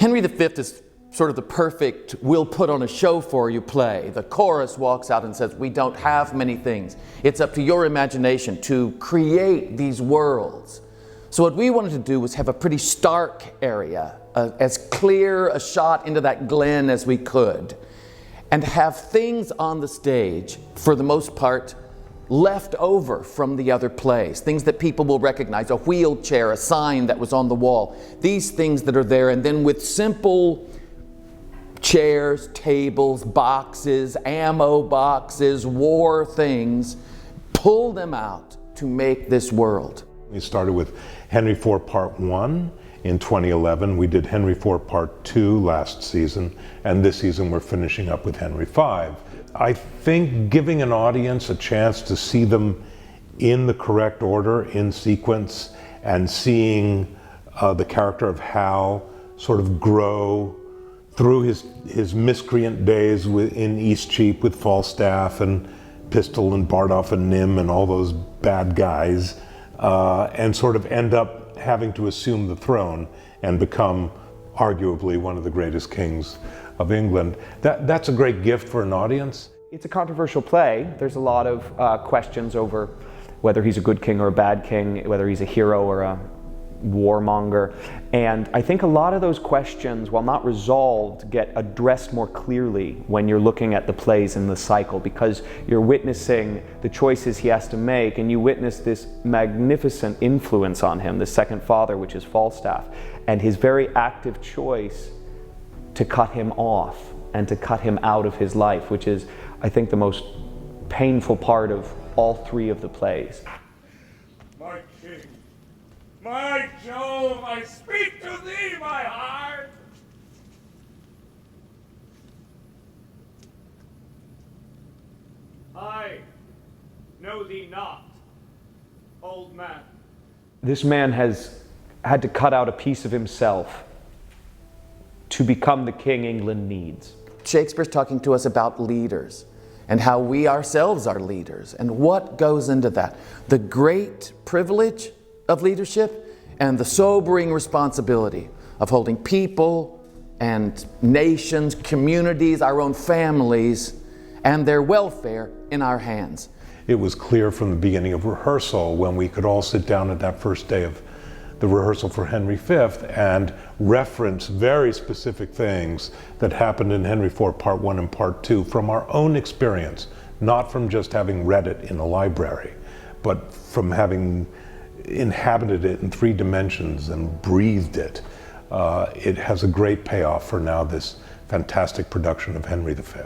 Henry V is sort of the perfect "we'll put on a show for you" play. The chorus walks out and says, we don't have many things. It's up to your imagination to create these worlds. So what we wanted to do was have a pretty stark area, as clear a shot into that Glen as we could, and have things on the stage, for the most part, left over from the other plays, things that people will recognize, a wheelchair, a sign that was on the wall, these things that are there, and then with simple chairs, tables, boxes, ammo boxes, war things, pull them out to make this world. We started with Henry IV Part 1 in 2011. We did Henry IV Part 2 last season, and this season we're finishing up with Henry V. I think giving an audience a chance to see them in the correct order, in sequence, and seeing the character of Hal sort of grow through his miscreant days in Eastcheap with Falstaff and Pistol and Bardolph and Nym and all those bad guys, and sort of end up having to assume the throne and become arguably one of the greatest kings of England. That's a great gift for an audience. It's a controversial play. There's a lot of questions over whether he's a good king or a bad king, whether he's a hero or a warmonger. And I think a lot of those questions, while not resolved, get addressed more clearly when you're looking at the plays in the cycle, because you're witnessing the choices he has to make, and you witness this magnificent influence on him, the second father, which is Falstaff, and his very active choice to cut him off and to cut him out of his life, which is, I think, the most painful part of all three of the plays. My king, my Jove, I speak to thee, my heart! I know thee not, old man. This man has had to cut out a piece of himself to become the king England needs. Shakespeare's talking to us about leaders and how we ourselves are leaders and what goes into that. The great privilege of leadership and the sobering responsibility of holding people and nations, communities, our own families, and their welfare in our hands. It was clear from the beginning of rehearsal, when we could all sit down at that first day of the rehearsal for Henry V and reference very specific things that happened in Henry IV Part 1 and Part 2 from our own experience, not from just having read it in a library, but from having inhabited it in 3 dimensions and breathed it. It has a great payoff for now this fantastic production of Henry V.